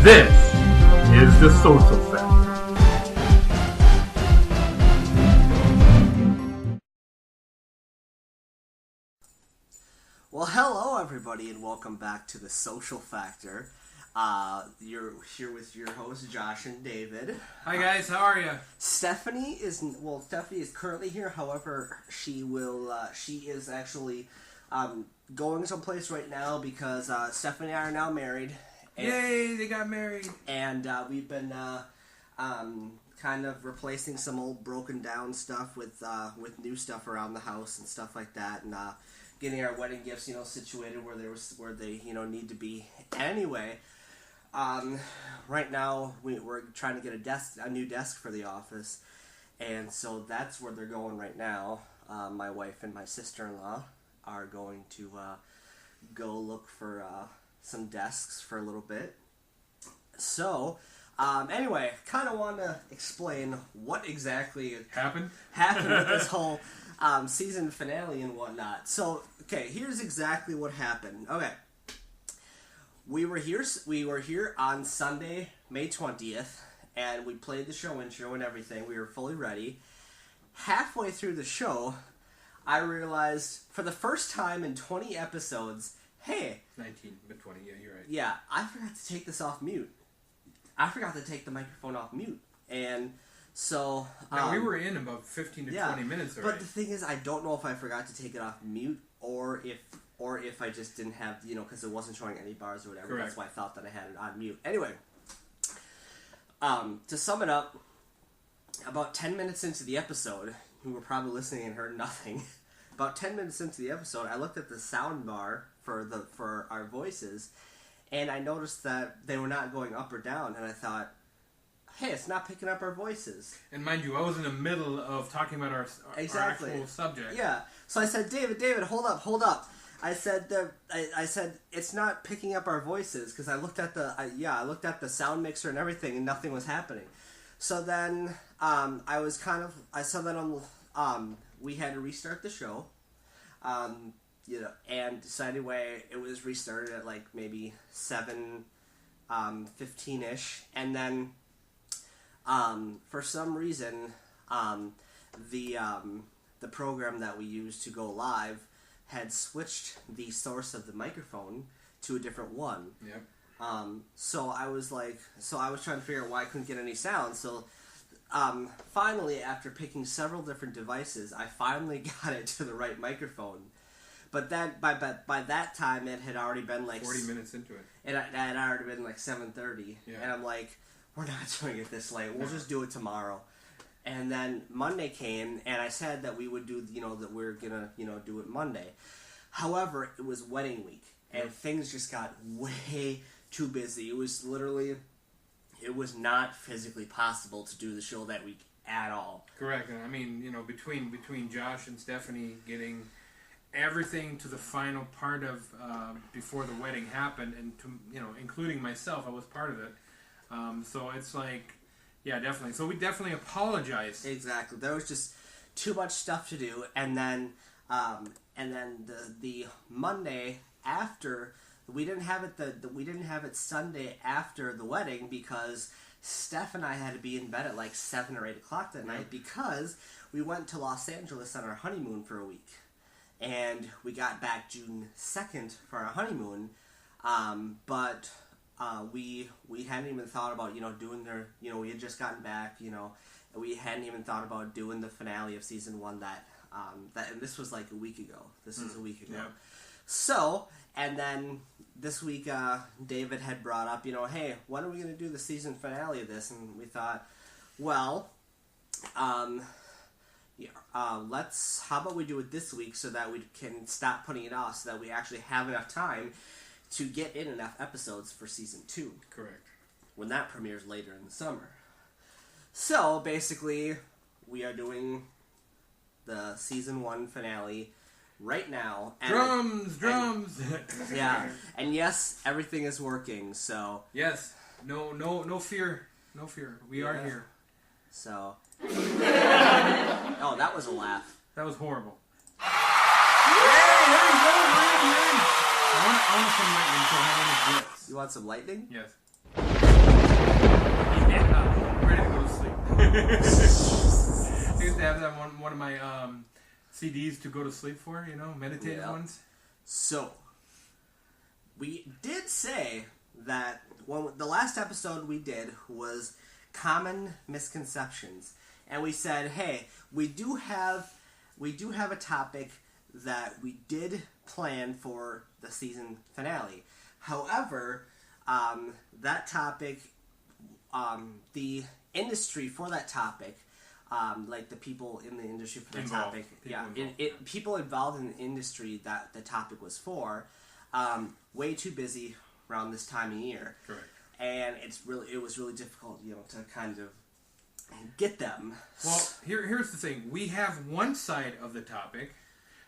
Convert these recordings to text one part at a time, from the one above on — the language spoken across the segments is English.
This is the Social Factor. Well, hello everybody, and welcome back to the Social Factor. You're here with your hosts, Josh and David. Hi guys, how are you? Stephanie is currently here. However, she is actually going someplace right now because Stephanie and I are now married. Yay, they got married. And we've been kind of replacing some old broken down stuff with new stuff around the house and stuff like that, and getting our wedding gifts, situated where they need to be. Anyway, right now we're trying to get a new desk for the office, and so that's where they're going right now. My wife and my sister-in-law are going to go look for some desks for a little bit. So, anyway, kind of want to explain what exactly happened with this whole season finale and whatnot. So, okay, here's exactly what happened. Okay, we were here on Sunday, May 20th, and we played the show intro and everything. We were fully ready. Halfway through the show, I realized for the first time in 20 episodes, hey, 19, but 20, yeah, you're right. Yeah, I forgot to take this off mute. I forgot to take the microphone off mute, and so now, we were in about 15 to 20 minutes already. But the thing is, I don't know if I forgot to take it off mute or if I just didn't have, because it wasn't showing any bars or whatever. Correct. That's why I thought that I had it on mute. Anyway, to sum it up, about 10 minutes into the episode, who were probably listening and heard nothing. About 10 minutes into the episode, I looked at the sound bar for our voices, and I noticed that they were not going up or down, and I thought, hey, it's not picking up our voices. And mind you, I was in the middle of talking about our actual subject. Yeah. So I said, David, hold up. I said it's not picking up our voices, because I looked at the sound mixer and everything, and nothing was happening. So then we had to restart the show. And so anyway, it was restarted at like maybe 7:15ish, and then for some reason the program that we used to go live had switched the source of the microphone to a different one. Yep. So I was trying to figure out why I couldn't get any sound. So finally, after picking several different devices, I finally got it to the right microphone. But then by that time, it had already been like 40 minutes into it. It had already been like 7:30, yeah. And I'm like, we're not doing it this late. We'll just do it tomorrow. And then Monday came, and I said that we would do, that we we're gonna, do it Monday. However, it was wedding week, and things just got way too busy. It was not physically possible to do the show that week at all. Correct. And I mean, between Josh and Stephanie getting everything to the final part of before the wedding happened, and including myself, I was part of it. So it's like, yeah, definitely. So we definitely apologize. Exactly. There was just too much stuff to do, and then the Monday after, we didn't have it Sunday after the wedding because Steph and I had to be in bed at like 7 or 8 o'clock that night because we went to Los Angeles on our honeymoon for a week. And we got back June 2nd for our honeymoon, but we hadn't even thought about, doing we had just gotten back, and we hadn't even thought about doing the finale of season 1 and this was like a week ago. This was a week ago. Yep. So, and then this week, David had brought up, hey, when are we going to do the season finale of this? And we thought, well, how about we do it this week so that we can stop putting it off, so that we actually have enough time to get in enough episodes for season 2. Correct. When that premieres later in the summer. So, basically, we are doing the season 1 finale right now. And, drums! Yeah, and yes, everything is working, so... Yes, no fear. No fear. We are here. So... Oh, that was a laugh. That was horrible. You want some lightning? Yes. used to have that one of my CDs to go to sleep for, meditative ones. So, we did say that the last episode we did was common misconceptions, and we said, hey, we do have a topic that we did plan for the season finale. However, that topic, the industry for that topic, like the people in the industry for the topic, people involved in the industry that the topic was for, way too busy around this time of year. Correct. And it was really difficult, to kind of get them. Well, here's the thing: we have one side of the topic,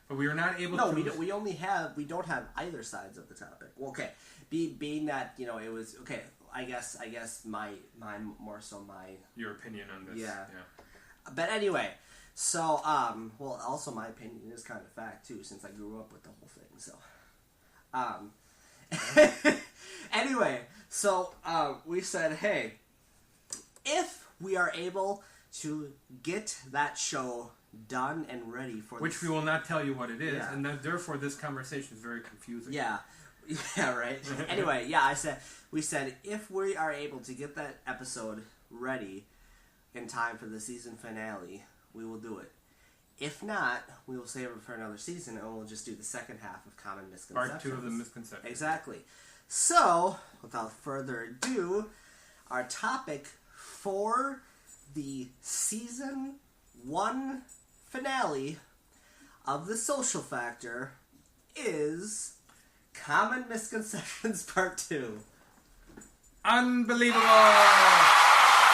but we are not able to. No, we don't have either sides of the topic. Well, okay, being that it was okay. I guess your opinion on this. Yeah. But anyway, so also my opinion is kind of fact too, since I grew up with the whole thing. So, anyway, so we said, hey, if we are able to get that show done and ready for which we will not tell you what it is, and therefore this conversation is very confusing. Yeah, right. Anyway, we said if we are able to get that episode ready in time for the season finale, we will do it. If not, we will save it for another season, and we'll just do the second half of Common Misconceptions. Part 2 of the misconceptions. Exactly. So, without further ado, our topic for the season 1 finale of The Social Factor is Common Misconceptions Part 2. Unbelievable!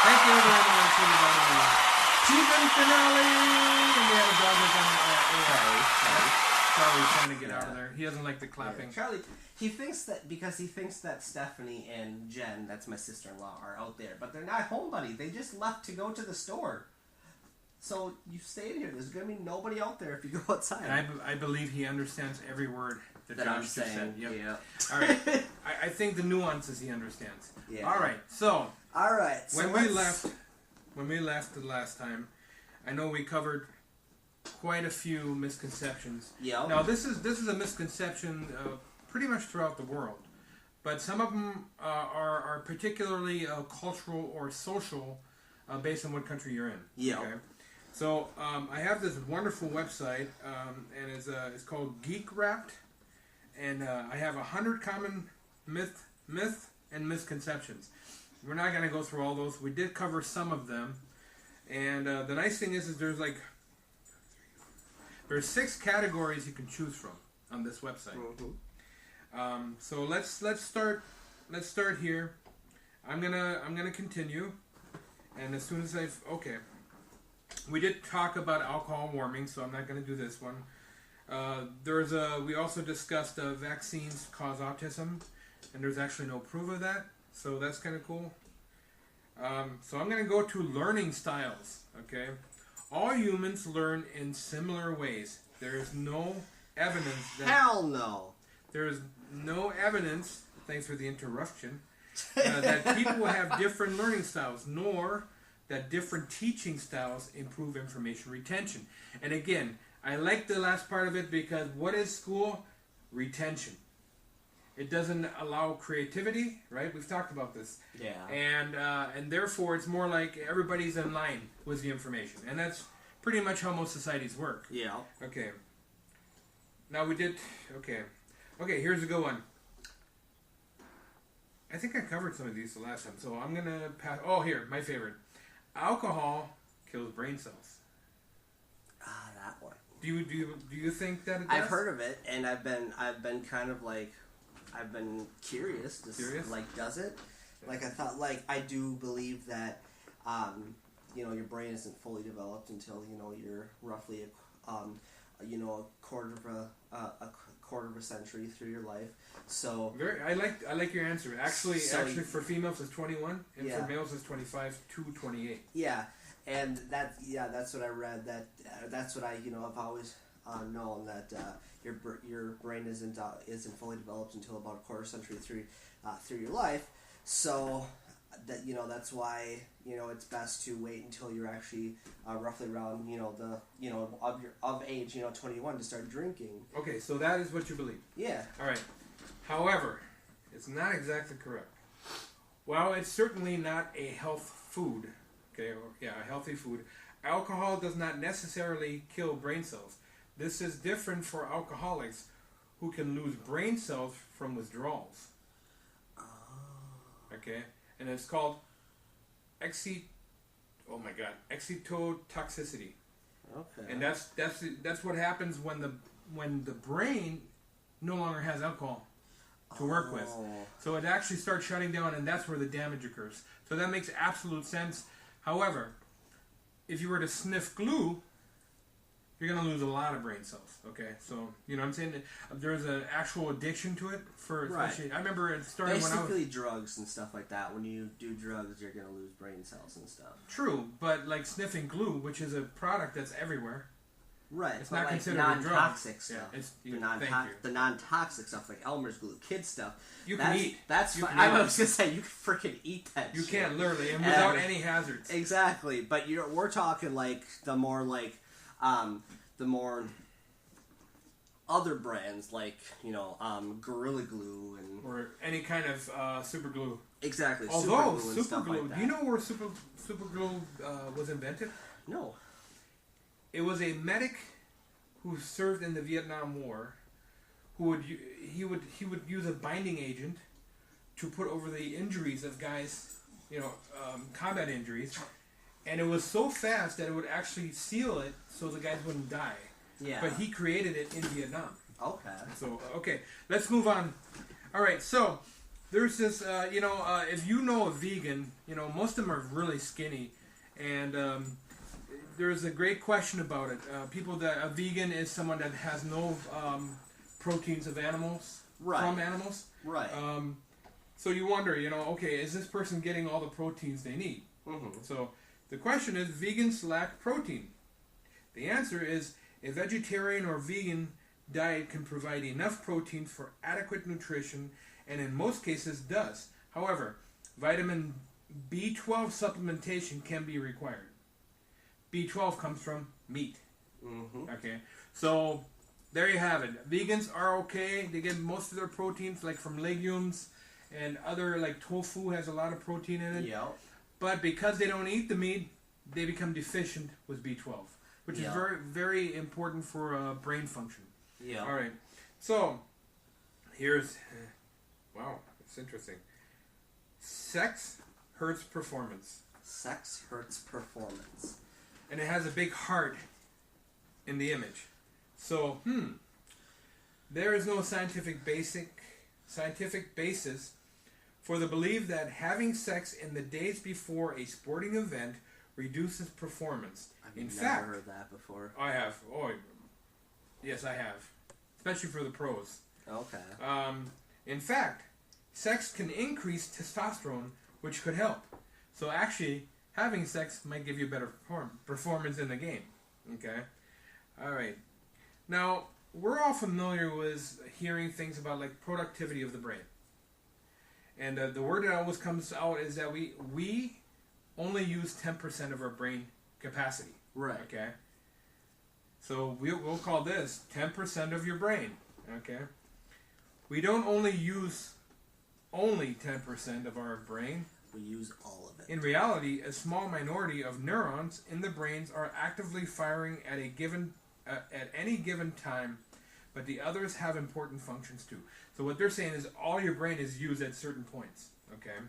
Thank you very much, everybody. Season finale! And we have a dog that's Charlie's trying to get out of there. He doesn't like the clapping. Yeah, Charlie, he thinks that Stephanie and Jen, that's my sister-in-law, are out there. But they're not home, buddy. They just left to go to the store. So you stayed here. There's going to be nobody out there if you go outside. And I believe he understands every word that I'm Josh just saying. said. Yep. Yeah. All right. I think the nuances he understands. Yeah. All right. So So when we left the last time, I know we covered quite a few misconceptions. Yeah. Now this is a misconception pretty much throughout the world, but some of them are particularly cultural or social based on what country you're in. Yeah. Okay? So I have this wonderful website, and it's called Geek Wrapped, and I have 100 common myth and misconceptions. We're not going to go through all those. We did cover some of them, and the nice thing is there's 6 categories you can choose from on this website. Mm-hmm. So let's start here. I'm gonna continue, and as soon as we did talk about alcohol warming, so I'm not going to do this one. We also discussed vaccines cause autism, and there's actually no proof of that, so that's kind of cool. So I'm going to go to learning styles, okay? All humans learn in similar ways. There is no evidence that... Hell no! There is no evidence, thanks for the interruption, that people have different learning styles, nor that different teaching styles improve information retention. And again, I like the last part of it because what is school? Retention. It doesn't allow creativity, right? We've talked about this. Yeah. And therefore, it's more like everybody's in line with the information. And that's pretty much how most societies work. Yeah. Okay. Now we did... Okay, here's a good one. I think I covered some of these the last time, so I'm going to pass... Oh, here, my favorite. Alcohol kills brain cells. That one. Do you think that it does? I've heard of it, and I've been kind of like, I've been curious. Like, does it? Like, I thought, like, I do believe that, your brain isn't fully developed until, you're roughly, a quarter of a century through your life. So I like your answer. Actually, for females it's 21, and for males it's 25 to 28. Yeah, and that's what I read. That's what I've always known that your brain isn't fully developed until about a quarter century through your life. So that that's why it's best to wait until you're actually roughly around of age 21 to start drinking. Okay, so that is what you believe. Yeah. All right. However, it's not exactly correct. While it's certainly not a health food, a healthy food, alcohol does not necessarily kill brain cells. This is different for alcoholics who can lose brain cells from withdrawals. Oh. Okay, and it's called excitotoxicity. Okay. And that's what happens when the brain no longer has alcohol to work with. So it actually starts shutting down, and that's where the damage occurs. So that makes absolute sense. However, if you were to sniff glue, you're going to lose a lot of brain cells. Okay, so you know what I'm saying? There's an actual addiction to it. I remember it started basically drugs and stuff like that. When you do drugs, you're going to lose brain cells and stuff. True, but like sniffing glue, which is a product that's everywhere. Right, it's not like considered non-toxic a drug. stuff. Yeah, it's, the non-toxic stuff like Elmer's glue, kid stuff. You can eat. That's fine. I was gonna say you can freaking eat that. You shit. can literally, and without any hazards. Exactly, but we're talking like the more other brands like Gorilla Glue or any kind of super glue. Exactly. Although super glue, do you know where super glue was invented? No. It was a medic who served in the Vietnam War, who would use a binding agent to put over the injuries of guys, combat injuries, and it was so fast that it would actually seal it so the guys wouldn't die. Yeah. But he created it in Vietnam. Okay. So let's move on. All right, so there's this, if you know a vegan, most of them are really skinny, and there's a great question about it. A vegan is someone that has no proteins of animals from animals. Right. So you wonder, is this person getting all the proteins they need? Mm-hmm. So the question is, vegans lack protein. The answer is a vegetarian or vegan diet can provide enough protein for adequate nutrition, and in most cases does. However, vitamin B12 supplementation can be required. B12 comes from meat. Mm-hmm. Okay, so there you have it. Vegans are okay. They get most of their proteins like from legumes and other, like tofu has a lot of protein in it. Yeah. But because they don't eat the meat, they become deficient with B12, which is very, very important for brain function. Yeah. All right. So here's, wow, it's interesting. Sex hurts performance. Sex hurts performance. And it has a big heart in the image. So, there is no scientific basis for the belief that having sex in the days before a sporting event reduces performance. I've never heard that before. I have. Oh, yes, I have. Especially for the pros. Okay. In fact, sex can increase testosterone, which could help. So actually, having sex might give you better performance in the game. Okay? All right. Now, we're all familiar with hearing things about like productivity of the brain. And the word that always comes out is that we only use 10% of our brain capacity. Right. Okay? So we'll call this 10% of your brain. Okay? We don't only use 10% of our brain. We use all of it. In reality, a small minority of neurons in the brains are actively firing at any given time, but the others have important functions too. So what they're saying is all your brain is used at certain points. Okay.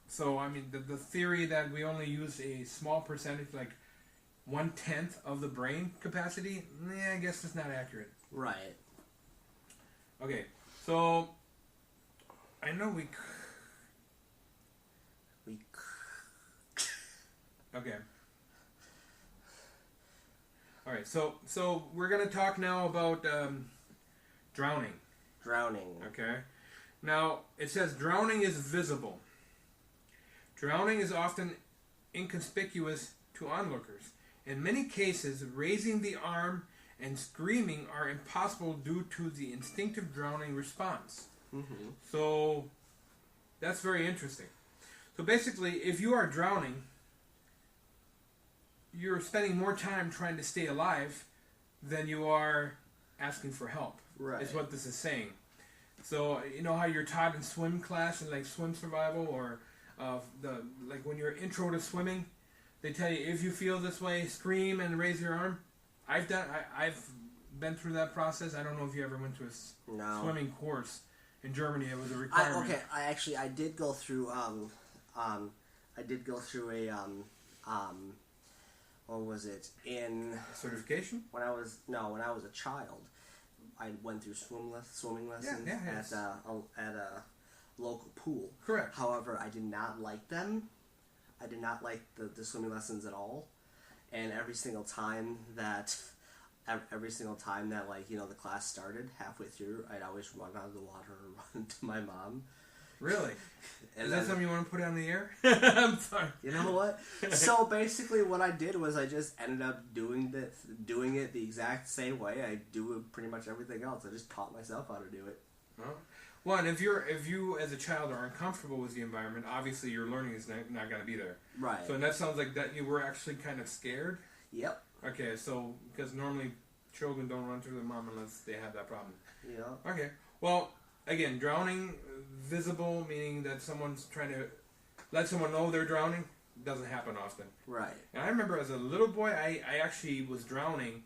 So I mean the theory that we only use a small percentage, like 1/10 of the brain capacity, I guess that's not accurate. Right. Okay. So I know we. Okay. All right. So we're gonna talk now about drowning. Drowning. Okay. Now it says drowning is visible. Drowning is often inconspicuous to onlookers. In many cases, raising the arm and screaming are impossible due to the instinctive drowning response. Mm-hmm. So That's very interesting. So basically, if you are drowning, you're spending more time trying to stay alive than you are asking for help. Right. Is what this is saying. So you know how you're taught in swim class and like swim survival or like when you're intro to swimming, they tell you if you feel this way, scream and raise your arm. I've been through that process. I don't know if you ever went to a swimming course in Germany. It was a requirement. I did go through what was it in certification? When I was a child, I went through swimming lessons at a local pool. Correct. However, I did not like them. I did not like the swimming lessons at all. And every single time that like the class started, halfway through, I'd always run out of the water and run to my mom. Really? And is that something you want to put on the air? I'm sorry. You know what? So basically, what I did was I just ended up doing it the exact same way I do pretty much everything else. I just taught myself how to do it. Well, and if you as a child are uncomfortable with the environment, obviously your learning is not going to be there. Right. So and that sounds like that you were actually kind of scared. Yep. Okay, so because normally children don't run to their mom unless they have that problem. Yeah. Okay. Well, again, drowning visible, meaning that someone's trying to let someone know they're drowning, doesn't happen often. Right. And I remember as a little boy, I actually was drowning,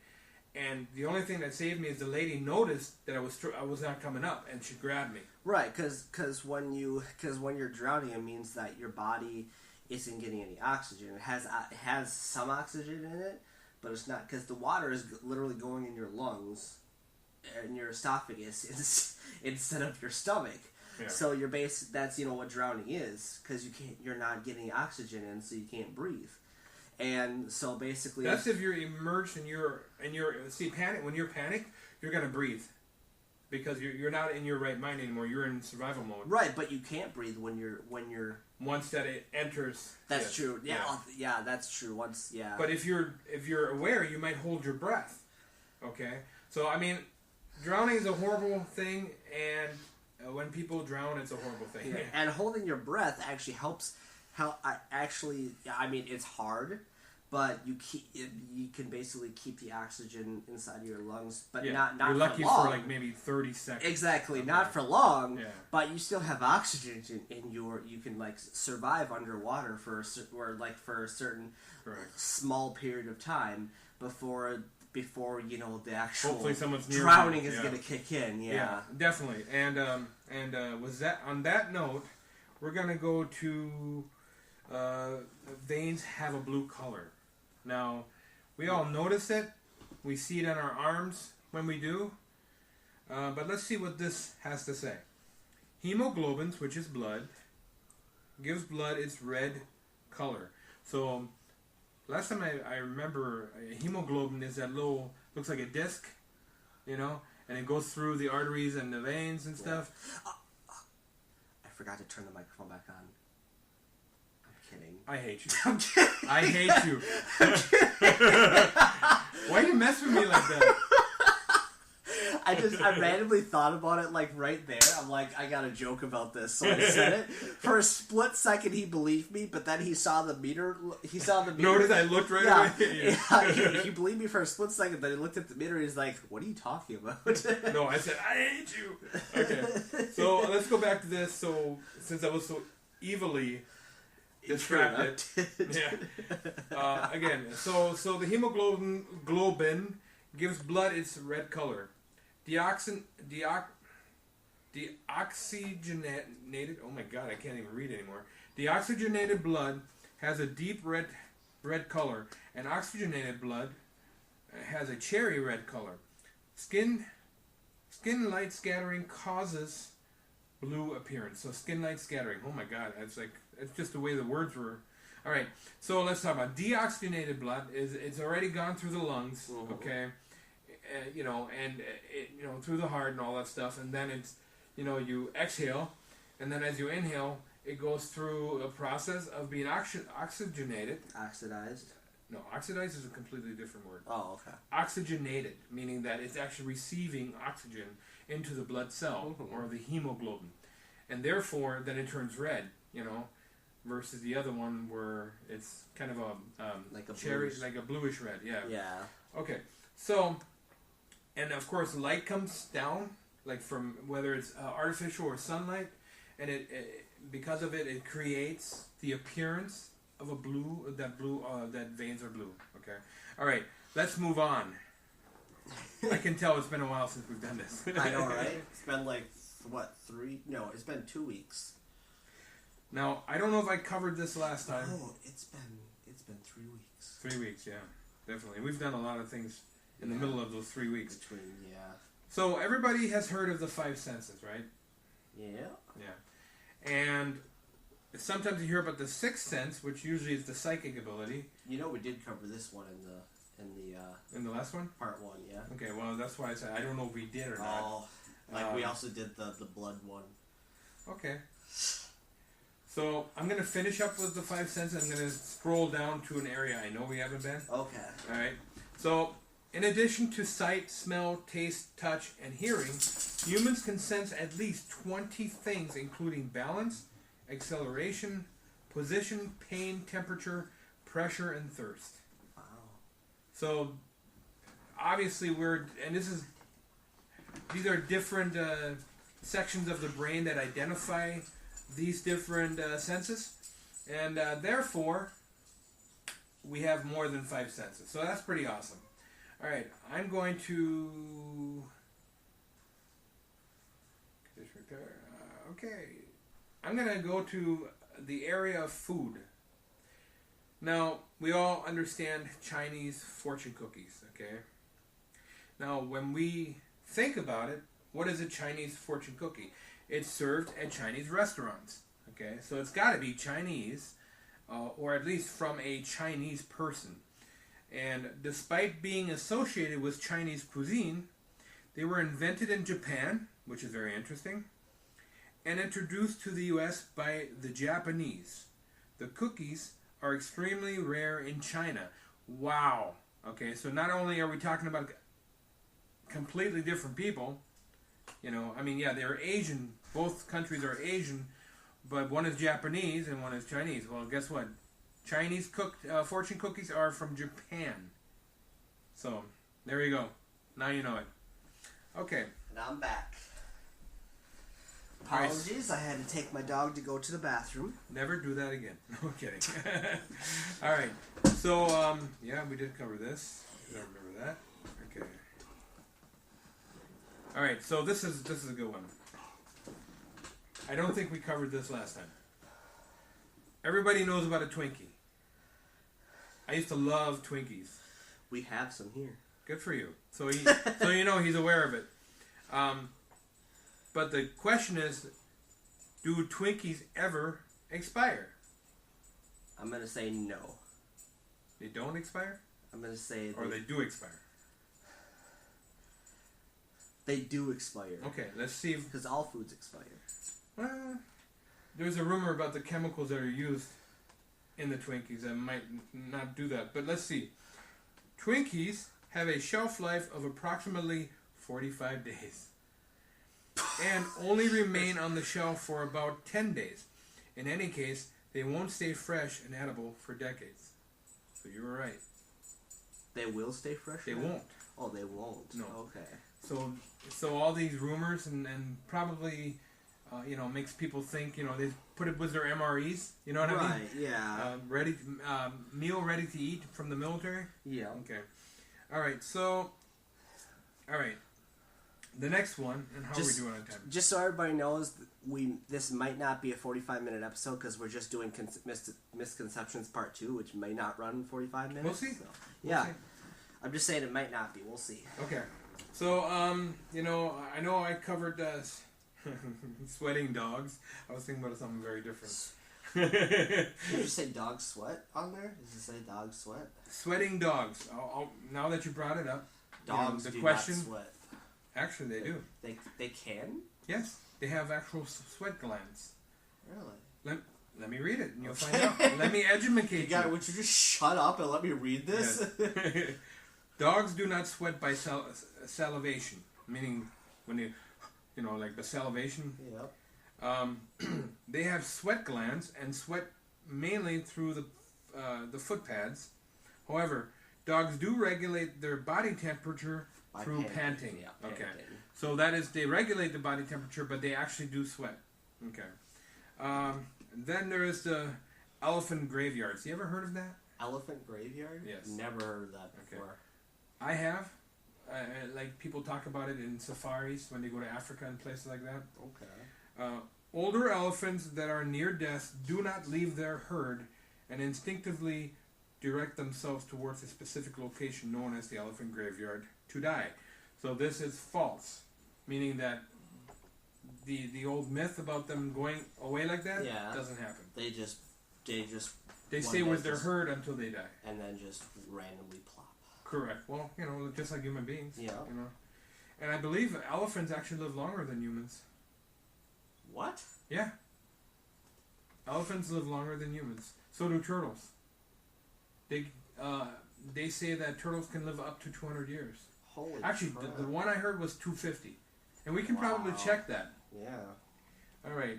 and the only thing that saved me is the lady noticed that I was not coming up, and she grabbed me. Right, because when you're drowning, it means that your body isn't getting any oxygen. It has some oxygen in it, but it's not, because the water is literally going in your lungs and your esophagus instead of your stomach. Yeah. So that's what drowning is, because you're not getting oxygen in, so you can't breathe. And so basically, that's if you're immersed and you're panic. When you're panicked, you're gonna breathe because you're not in your right mind anymore. You're in survival mode. Right, but you can't breathe when you're once that it enters. That's true. Yeah, that's true. Once, yeah. But if you're aware, you might hold your breath. Okay, so I mean, drowning is a horrible thing, and when people drown, it's a horrible thing. Yeah. And holding your breath actually helps. It's hard, but you can basically keep the oxygen inside of your lungs, but not you're lucky for long. For like maybe 30 seconds. Exactly, not for long. Yeah. But you still have oxygen in your. You can like survive underwater for a certain small period of time before the actual hopefully someone's near drowning is going to kick in. Yeah, definitely. And was that on that note, we're going to go to. Veins have a blue color. Now, we all notice it. We see it on our arms when we do. But let's see what this has to say. Hemoglobin, which is blood, gives blood its red color. So, last time I remember, hemoglobin is that little, looks like a disc, and it goes through the arteries and the veins and stuff. I forgot to turn the microphone back on. Kidding. I hate you. I'm kidding. I hate you. Why do you mess with me like that? I randomly thought about it like right there. I'm like, I got a joke about this, so I said it. For a split second, he believed me, but then he saw the meter. Notice I looked right away. Yeah, he believed me for a split second. Then he looked at the meter. He's like, "What are you talking about?" No, I said, "I hate you." Okay, so let's go back to this. So since I was so evilly distracted. Again, so the hemoglobin gives blood its red color. Deoxygenated. Oh my God, I can't even read anymore. Deoxygenated blood has a deep red color, and oxygenated blood has a cherry red color. Skin light scattering causes blue appearance. So skin light scattering. Oh my God, it's just the way the words were. All right, so let's talk about deoxygenated blood. It's already gone through the lungs, okay, through the heart and all that stuff, and then it's, you exhale, and then as you inhale, it goes through a process of being oxygenated. Oxidized. No, oxidized is a completely different word. Oh, okay. Oxygenated, meaning that it's actually receiving oxygen into the blood cell or the hemoglobin. and therefore then it turns red. Versus the other one where it's kind of a like a cherry, bluish. like a bluish red. Yeah. Yeah. Okay. So, and of course, light comes down, like from whether it's artificial or sunlight, and it because of it, it creates the appearance of a blue. That veins are blue. Okay. All right. Let's move on. I can tell it's been a while since we've done this. I know, right? It's been like what 3? No, it's been 2 weeks. Now, I don't know if I covered this last time. Oh, it's been 3 weeks. 3 weeks, yeah, definitely. We've done a lot of things in the middle of those 3 weeks. So everybody has heard of the 5 senses, right? Yeah. Yeah. And sometimes you hear about the 6th sense, which usually is the psychic ability. We did cover this one In the last one? part 1, yeah. Okay, well, that's why I said I don't know if we did or not. Oh, we also did the blood one. Okay. So I'm going to finish up with the 5 senses. I'm going to scroll down to an area I know we haven't been. Okay. All right. So in addition to sight, smell, taste, touch, and hearing, humans can sense at least 20 things, including balance, acceleration, position, pain, temperature, pressure, and thirst. Wow. So obviously these are different sections of the brain that identify these different senses, and therefore we have more than 5 senses. So that's pretty awesome. All right, I'm going to I'm going to go to the area of food. Now, we all understand Chinese fortune cookies, okay? Now, when we think about it, what is a Chinese fortune cookie? It's served at Chinese restaurants, okay? So it's got to be Chinese, or at least from a Chinese person. And despite being associated with Chinese cuisine, they were invented in Japan, which is very interesting, and introduced to the U.S. by the Japanese. The cookies are extremely rare in China. Wow. Okay, so not only are we talking about completely different people, they're Asian. Both countries are Asian, but one is Japanese and one is Chinese. Well, guess what? Chinese fortune cookies are from Japan. So, there you go. Now you know it. Okay. And I'm back. Apologies, I had to take my dog to go to the bathroom. Never do that again. No kidding. All right. So, we did cover this. I remember that. Okay. All right. So this is a good one. I don't think we covered this last time. Everybody knows about a Twinkie. I used to love Twinkies. We have some here. Good for you. So he's aware of it. But the question is, do Twinkies ever expire? I'm going to say no. They don't expire? I'm going to say... Or they do expire? They do expire. Okay, let's see if... Because all foods expire. Well, there's a rumor about the chemicals that are used in the Twinkies that might not do that. But let's see. Twinkies have a shelf life of approximately 45 days. And only remain on the shelf for about 10 days. In any case, they won't stay fresh and edible for decades. So you were right. They will stay fresh? They won't. Oh, they won't? No. Okay. So all these rumors and probably, makes people think, they put it with their MREs. You know what I mean? Right, yeah. Meal ready to eat from the military? Yeah. Okay. All right, the next one, and how are we doing on time? Just so everybody knows, this might not be a 45-minute episode because we're just doing Misconceptions Part 2, which may not run 45 minutes. We'll see. So, we'll see. I'm just saying it might not be. We'll see. Okay. So, I know I covered sweating dogs. I was thinking about something very different. Did you say dog sweat on there? Does it say dog sweat? Sweating dogs. Now that you brought it up, dogs the do question, not sweat. Actually, they do. They can? Yes, they have actual sweat glands. Really? Let me read it, and you'll find out. Let me educate you. Would you just shut up and let me read this? Yes. Dogs do not sweat by salivation, meaning when like the salivation. Yep. They have sweat glands and sweat mainly through the foot pads. However, dogs do regulate their body temperature through panting. Yeah, okay. panting. So that is, they regulate the body temperature, but they actually do sweat. Okay. Then there is the elephant graveyards. You ever heard of that? Elephant graveyard? Yes. Never heard of that before. Okay. I have. Like, people talk about it in safaris when they go to Africa and places like that. Okay. Older elephants that are near death do not leave their herd and instinctively direct themselves towards a specific location known as the elephant graveyard to die. So this is false, meaning that the old myth about them going away like that doesn't happen. They stay with their herd until they die, and then just randomly plop. Correct. Well, just like human beings. Yeah. And I believe elephants actually live longer than humans. What? Yeah. Elephants live longer than humans. So do turtles. They say that turtles can live up to 200 years. Holy Actually, crap. the one I heard was 250. And we can probably check that. Yeah. Alright,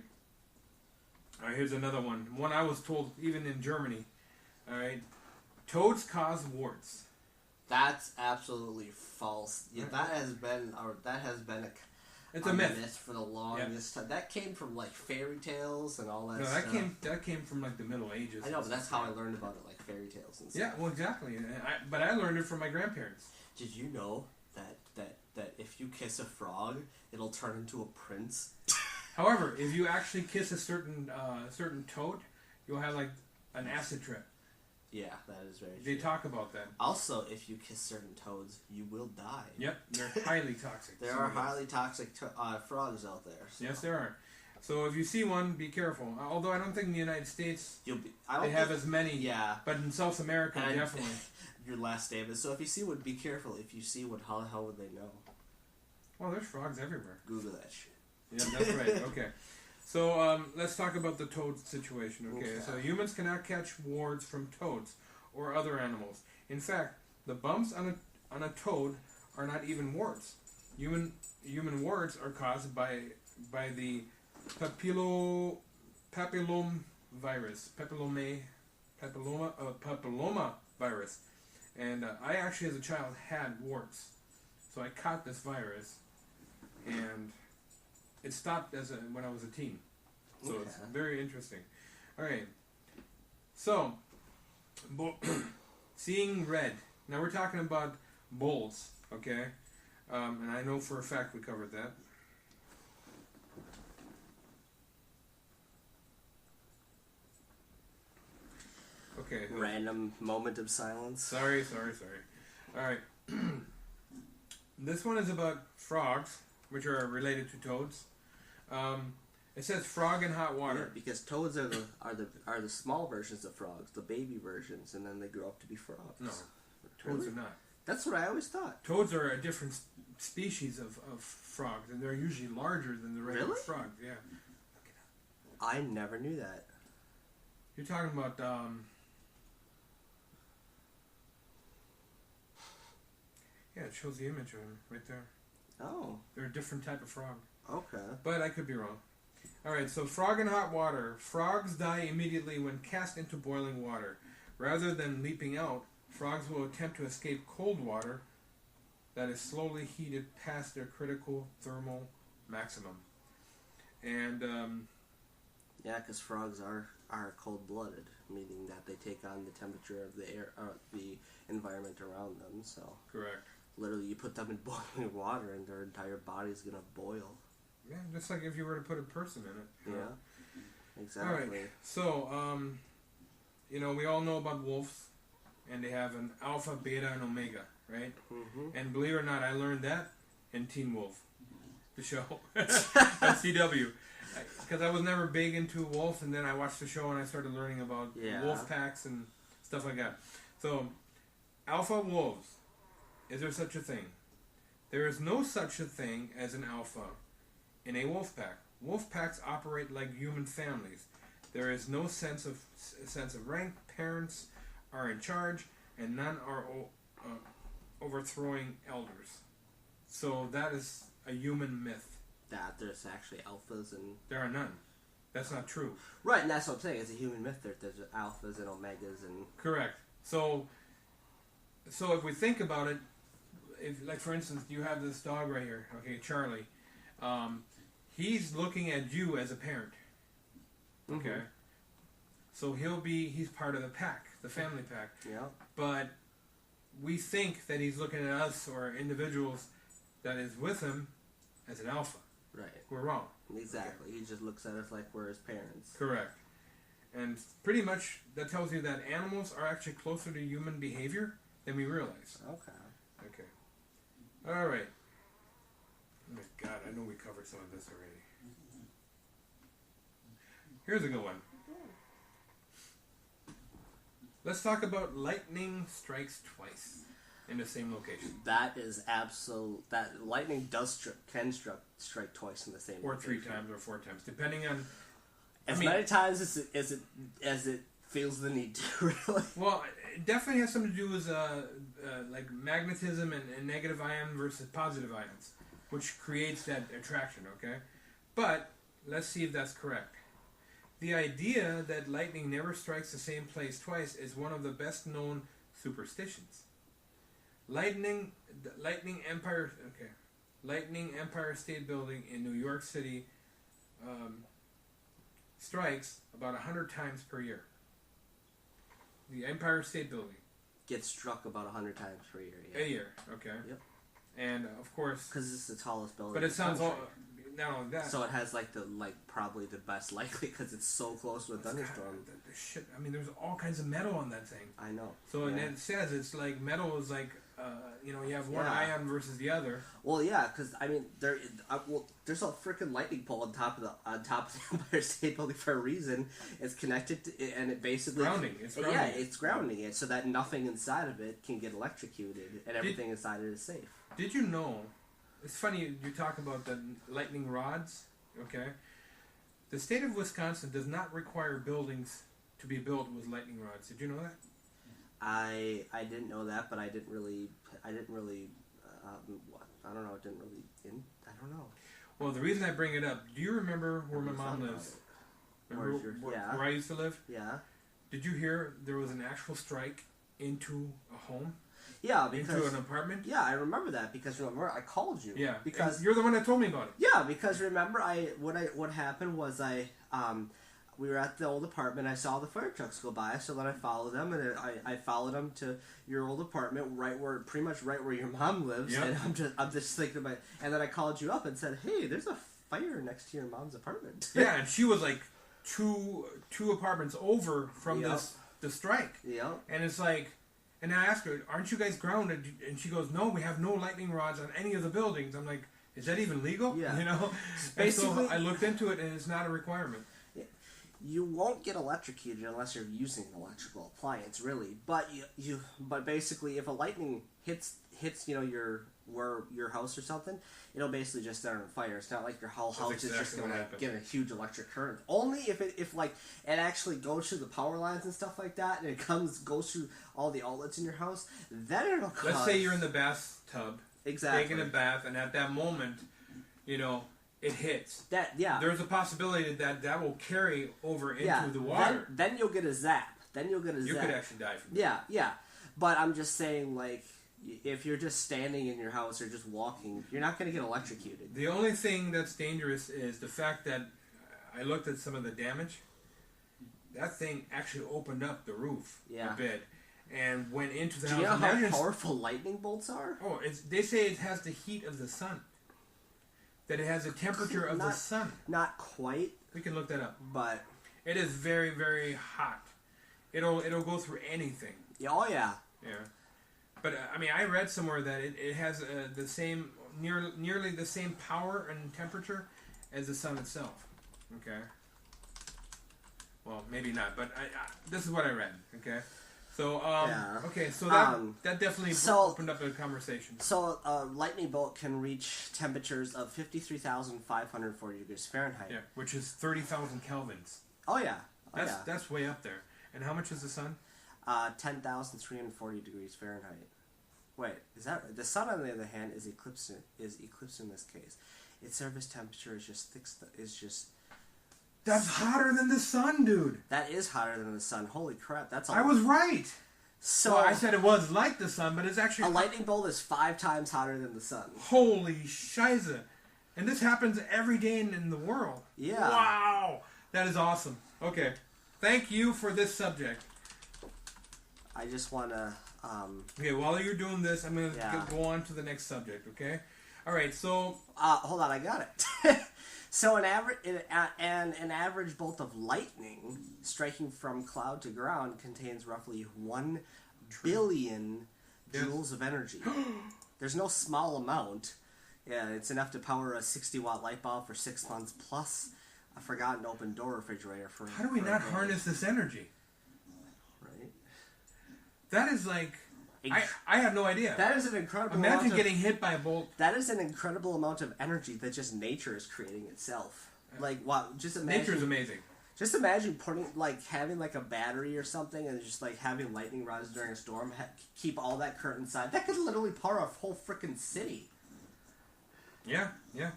here's another one. One I was told even in Germany. Alright. Toads cause warts. That's absolutely false. Yeah, that has been It's a myth for the longest time. That came from like fairy tales and all that stuff. That came from like the Middle Ages. I know, but that's how I learned about it, like fairy tales and stuff. Yeah, well, exactly. But I learned it from my grandparents. Did you know that if you kiss a frog, it'll turn into a prince? However, if you actually kiss a certain toad, you'll have like an acid trip. Yeah, that is very true. They talk about that. Also, if you kiss certain toads, you will die. Yep, they're highly toxic. There are highly toxic frogs out there. So. Yes, there are. So if you see one, be careful. Although I don't think in the United States they have as many. Yeah. But in South America, definitely. Your last statement. So if you see one, be careful. If you see one, how the hell would they know? Well, there's frogs everywhere. Google that shit. Yeah, that's right. Okay. So let's talk about the toad situation. Okay. So humans cannot catch warts from toads or other animals. In fact, the bumps on a toad are not even warts. Human warts are caused by the papilloma virus. And I actually, as a child, had warts. So I caught this virus, and it stopped when I was a teen. So it's very interesting. All right. So, seeing red. Now we're talking about bulls, okay? And I know for a fact we covered that. Okay. Random moment of silence. Sorry. Alright. This one is about frogs, which are related to toads. It says frog in hot water. Yeah, because toads are the small versions of frogs, the baby versions, and then they grow up to be frogs. No, toads are not. That's what I always thought. Toads are a different species of frogs, and they're usually larger than the regular frogs. Yeah. I never knew that. You're talking about yeah, it shows the image of them right there. Oh. They're a different type of frog. Okay. But I could be wrong. Alright, so frog in hot water. Frogs die immediately when cast into boiling water. Rather than leaping out, frogs will attempt to escape cold water that is slowly heated past their critical thermal maximum. And, yeah, because frogs are cold-blooded, meaning that they take on the temperature of the air, the environment around them, so... Correct. Literally, you put them in boiling water and their entire body's gonna boil. Yeah, just like if you were to put a person in it. Yeah, exactly. Alright, so, we all know about wolves, and they have an alpha, beta, and omega, right? Mm-hmm. And believe it or not, I learned that in Teen Wolf, the show, at CW. Because I was never big into wolves, and then I watched the show and I started learning about wolf packs and stuff like that. So, alpha wolves. Is there such a thing? There is no such a thing as an alpha in a wolf pack. Wolf packs operate like human families. There is no sense of rank. Parents are in charge, and none are overthrowing elders. So that is a human myth. that there's actually alphas and... There are none. That's not true. Right, and that's what I'm saying. It's a human myth. There's alphas and omegas and... Correct. So if we think about it, if, like, for instance, you have this dog right here, okay, Charlie. He's looking at you as a parent. Okay? Mm-hmm. So he's part of the pack, the family pack. Yeah. But we think that he's looking at us or individuals that is with him as an alpha. Right. We're wrong. Exactly. Okay. He just looks at us like we're his parents. Correct. And pretty much that tells you that animals are actually closer to human behavior than we realize. Okay. Okay. All right. Oh my God, I know we covered some of this already. Here's a good one. Let's talk about lightning strikes twice in the same location. That is absolute. That lightning can strike twice in the same. Or location. 3 times or 4 times, depending on. As many times as it feels the need to. Really. Well, it definitely has something to do with like magnetism and negative ion versus positive ions, which creates that attraction. Okay, but let's see if that's correct. The idea that lightning never strikes the same place twice is one of the best known superstitions. Lightning Empire State Building in New York City strikes about 100 times per year. The Empire State Building gets struck about 100 times per year. Yeah. A year, okay. Yep. And of course, because it's the tallest building. But it sounds all. Not only that. So it has probably the best likely because it's so close to a thunderstorm. The shit. I mean, there's all kinds of metal on that thing. I know. So and it says it's like metal is like you have one ion versus the other. Well, yeah, because I mean there's a freaking lightning pole on top of the Empire State Building for a reason. It's connected to, and it basically grounding. It's grounding. Yeah, it's grounding it so that nothing inside of it can get electrocuted and everything inside it is safe. Did you know? It's funny you talk about the lightning rods, okay? The state of Wisconsin does not require buildings to be built with lightning rods. Did you know that? I didn't know that, but I didn't really I don't know, I don't know. Well, the reason I bring it up, do you remember where my mom lives? Remember where I used to live? Yeah. Did you hear there was an actual strike into a home? Yeah, because into an apartment. Yeah, I remember that because remember I called you. Yeah, because and you're the one that told me about it. Yeah, because remember what happened was we were at the old apartment. I saw the fire trucks go by, so then I followed them, and I followed them to your old apartment, pretty much right where your mom lives. Yep. And I'm just thinking about, and then I called you up and said, "Hey, there's a fire next to your mom's apartment." Yeah, and she was like two apartments over from the strike. Yeah, and it's like. And I asked her, "Aren't you guys grounded?" And she goes, "No, we have no lightning rods on any of the buildings." I'm like, "Is that even legal?" Yeah. You know. Basically, so I looked into it, and it's not a requirement. You won't get electrocuted unless you're using an electrical appliance, really. But but basically, if a lightning hits your house or something, it'll basically just start on fire. It's not like your whole house is just going to get a huge electric current. Only if it actually goes through the power lines and stuff like that, and it goes through all the outlets in your house, then it'll cause... Let's say you're in the bathtub, exactly, taking a bath, and at that moment, it hits. There's a possibility that will carry over into the water. Then you'll get a zap. You could actually die from that. Yeah. But I'm just saying, like, if you're just standing in your house or just walking, you're not going to get electrocuted. The only thing that's dangerous is the fact that I looked at some of the damage. That thing actually opened up the roof a bit and went into the house. Do you know how powerful lightning bolts are? Oh, they say it has the heat of the sun. That it has the temperature of the sun. Not quite. We can look that up. But it is very, very hot. It'll go through anything. Oh yeah. Yeah. But I mean, I read somewhere that it has the same, nearly the same power and temperature as the sun itself. Okay. Well, maybe not, but this is what I read. Okay. So okay, so that definitely opened up a conversation. So a lightning bolt can reach temperatures of 53,540 degrees Fahrenheit. Yeah, which is 30,000 kelvins. Oh yeah. That's way up there. And how much is the sun? 10,340 degrees Fahrenheit. Wait, is that right? The sun, on the other hand, is eclipsed in this case. its surface temperature is just That's hotter than the sun, dude. that is hotter than the sun. Holy crap! That's I was right. so. Well, I said it was like the sun, but it's actually a lightning bolt is 5 times hotter than the sun. Holy shiza. And this happens every day in the world. Yeah. Wow. That is awesome. Okay. Thank you for this subject. I just want to. Okay, while you're doing this, I'm going to Yeah. go on to the next subject, okay? All right, so... Hold on, I got it. So an average bolt of lightning striking from cloud to ground contains roughly 1 billion joules of energy. There's no small amount. Yeah, it's enough to power a 60-watt light bulb for 6 months, plus a forgotten open door refrigerator for. How do we not harness this energy? Right. That is like... I have no idea. That is an incredible. Imagine getting hit by a bolt. That is an incredible amount of energy that just nature is creating itself. Like, wow, just imagine. Nature is amazing. Just imagine having like a battery or something, and just like having lightning rods during a storm, keep all that current inside. That could literally power a whole freaking city. Yeah, yeah.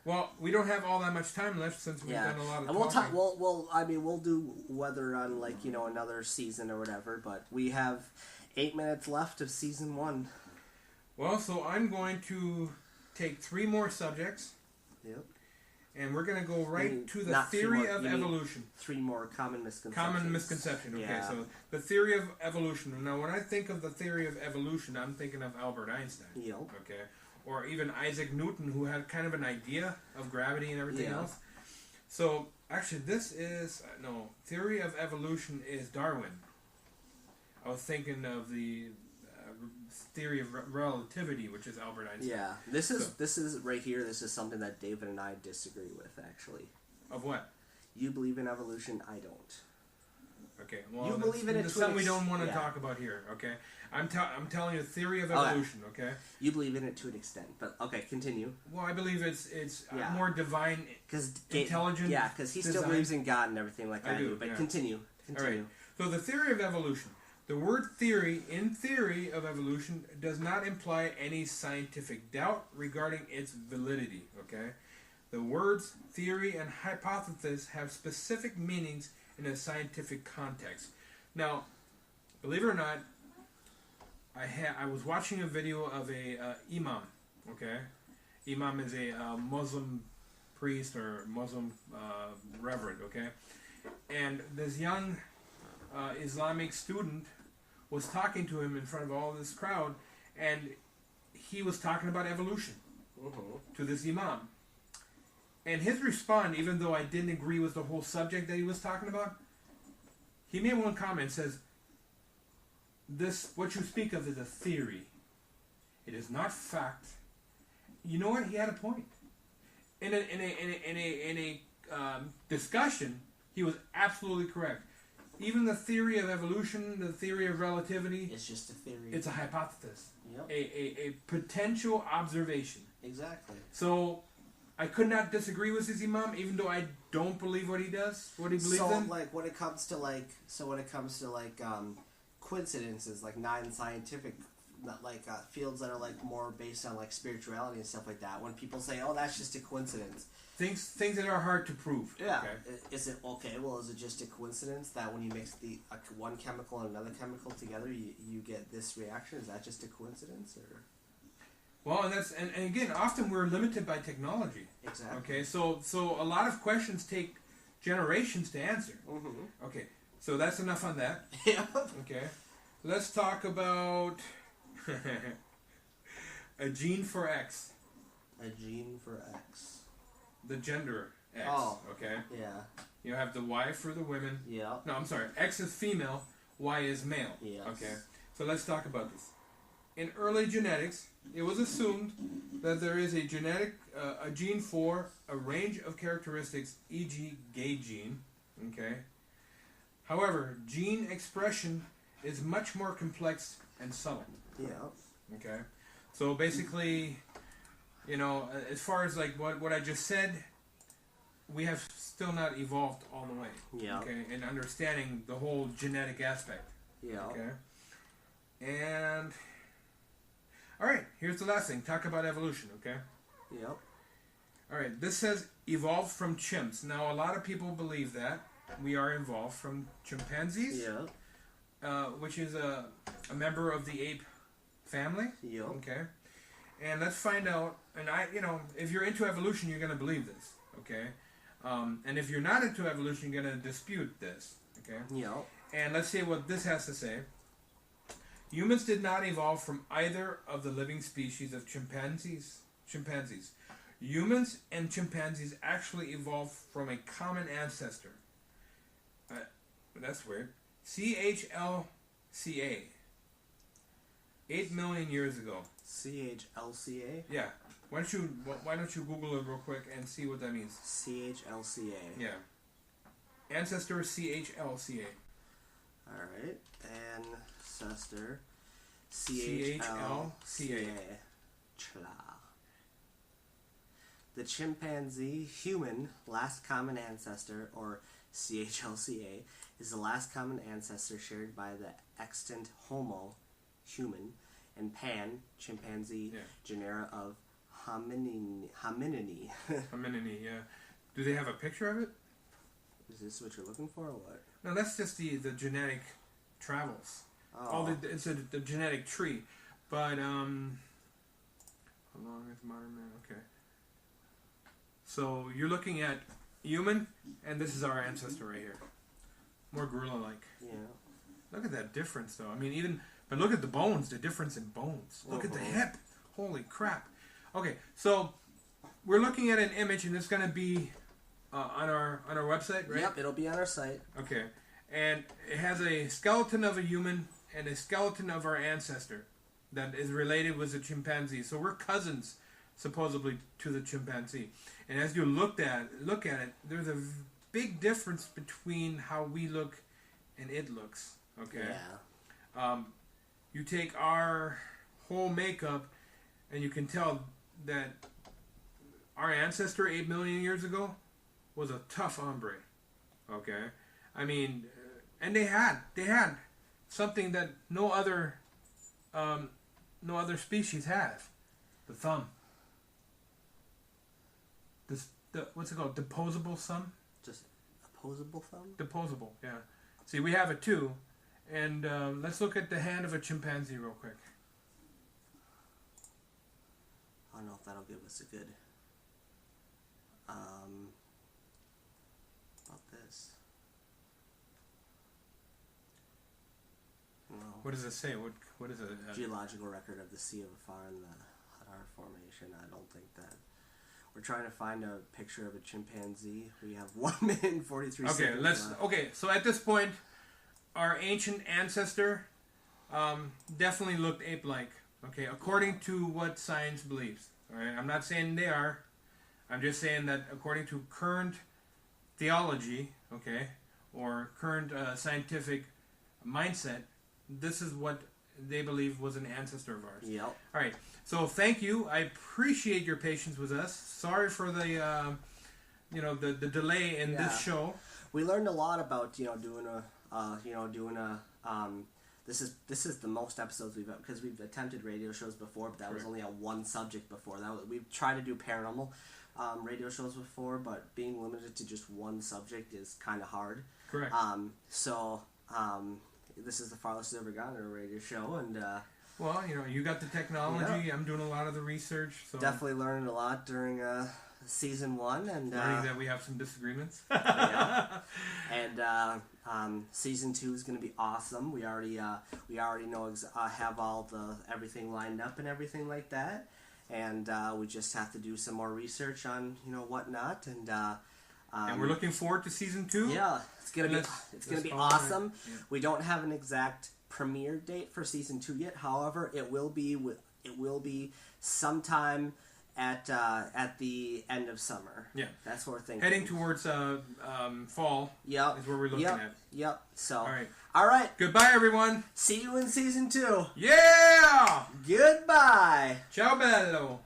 Well, we don't have all that much time left since we've done a lot of talking. We'll do weather on another season or whatever, but we have 8 minutes left of season 1. Well, so I'm going to take 3 more subjects. Yep. And we're going to go to the theory of evolution. 3 more common misconceptions. Common misconception. Okay, Yeah. so the theory of evolution. Now, when I think of the theory of evolution, I'm thinking of Albert Einstein. Yep. Okay. Or even Isaac Newton, who had kind of an idea of gravity and everything else. So, actually, this is... theory of evolution is Darwin. I was thinking of the theory of relativity, which is Albert Einstein. Yeah, this is right here. This is something that David and I disagree with, actually. Of what? You believe in evolution, I don't. Okay, well, you believe in it. That's something we don't want to talk about here. Okay, I'm telling you the theory of evolution. Okay. You believe in it to an extent, but okay, continue. Well, I believe it's more divine intelligence. Yeah, because he still believes in God and everything like I do. But continue. All right. So the theory of evolution. The word theory in theory of evolution does not imply any scientific doubt regarding its validity, okay? The words theory and hypothesis have specific meanings in a scientific context. Now, believe it or not, I was watching a video of a imam, okay? Imam is a Muslim priest or Muslim reverend, okay? And this young Islamic student was talking to him in front of all this crowd, and he was talking about evolution to this imam. And his response, even though I didn't agree with the whole subject that he was talking about, he made one comment, says, "This, what you speak of is a theory. It is not fact." You know what? He had a point. In a discussion, he was absolutely correct. Even the theory of evolution, the theory of relativity... It's just a theory. It's a hypothesis. Yep. A potential observation. Exactly. So, I could not disagree with his imam, even though I don't believe what he does, what he believes in. So, when it comes to, coincidences, like non-scientific, fields that are, more based on, spirituality and stuff like that, when people say, oh, that's just a coincidence... Things that are hard to prove. Yeah. Okay. Is it okay? Well, is it just a coincidence that when you mix one chemical and another chemical together, you get this reaction? Is that just a coincidence, or? Well, and again, often we're limited by technology. Exactly. Okay, so a lot of questions take generations to answer. Mm-hmm. Okay, so that's enough on that. Yeah. Okay, let's talk about a gene for X. A gene for X. The gender X. Oh. Okay. Yeah. You have the Y for the women. Yeah. No, I'm sorry. X is female. Y is male. Yes. Okay. So let's talk about this. In early genetics, it was assumed that there is a gene for a range of characteristics, e.g., gay gene. Okay. However, gene expression is much more complex and subtle. Yeah. Okay. So basically, as far as what I just said, we have still not evolved all the way. Yeah. Okay. In understanding the whole genetic aspect. Yeah. Okay. And all right, here's the last thing. Talk about evolution. Okay. Yep. All right, this says evolved from chimps. Now, a lot of people believe that we are evolved from chimpanzees, which is a member of the ape family. Yep. Okay, and let's find out. And if you're into evolution, you're going to believe this. Okay, and if you're not into evolution, you're going to dispute this. Okay. Yep. And let's see what this has to say. Humans did not evolve from either of the living species of chimpanzees. Humans and chimpanzees actually evolved from a common ancestor. That's weird. CHLCA. 8 million years ago. CHLCA? Yeah. Why don't you Google it real quick and see what that means? CHLCA. Yeah. Ancestor CHLCA. Alright. Ancestor CHLCA. The chimpanzee human last common ancestor, or CHLCA, is the last common ancestor shared by the extant Homo, human, and Pan, chimpanzee, genera of hominini. Hominini, yeah. Do they have a picture of it? Is this what you're looking for, or what? No, that's just the genetic travels. Oh. It's the genetic tree. But, how long is modern man? Okay. So, you're looking at human, and this is our ancestor right here. More gorilla-like. Yeah. Look at that difference, though. I mean, but look at the bones, the difference in bones. Look at the hip. Holy crap. Okay, so, we're looking at an image, and it's going to be on our website, right? Yep, it'll be on our site. Okay. And it has a skeleton of a human and a skeleton of our ancestor that is related with the chimpanzee. So we're cousins, supposedly, to the chimpanzee. And as you look at it, there's a big difference between how we look and it looks. Okay. Yeah. You take our whole makeup, and you can tell that our ancestor 8 million years ago was a tough hombre. Okay. I mean, and they had something that no other species have. The thumb. What's it called? Deposable thumb? Just opposable thumb? Deposable, yeah. See, we have it too. And let's look at the hand of a chimpanzee real quick. I don't know if that'll give us a good... about this. No. What does it say? What is it? Geological record of the Sea of Afar in the Hadar Formation. I don't think that... We're trying to find a picture of a chimpanzee. We have 1 minute and 43 seconds. Okay, so at this point, our ancient ancestor definitely looked ape-like. Okay, according to what science believes. All right, I'm not saying they are. I'm just saying that according to current theology, okay, or current scientific mindset, this is what they believe was an ancestor of ours. Yep. All right. So thank you. I appreciate your patience with us. Sorry for the the delay in this show. We learned a lot about this is the most episodes because we've attempted radio shows before, but that was only on one subject before. We've tried to do paranormal radio shows before, but being limited to just one subject is kind of hard. Correct. This is the Farless Ever Gone radio show, and well, you got the technology. I'm doing a lot of the research. So definitely learned a lot during season 1, and learning that we have some disagreements. And season 2 is going to be awesome. We already know have all everything lined up and everything like that, and we just have to do some more research on whatnot, and we're looking forward to season 2. Yeah, it's gonna be awesome. Yeah. We don't have an exact premiere date for season 2 yet. However, it will be sometime at the end of summer. Yeah, that's what we're thinking. Heading towards fall. Yep. Is where we're looking at. Yep. So. All right. Goodbye, everyone. See you in season 2. Yeah. Goodbye. Ciao bello.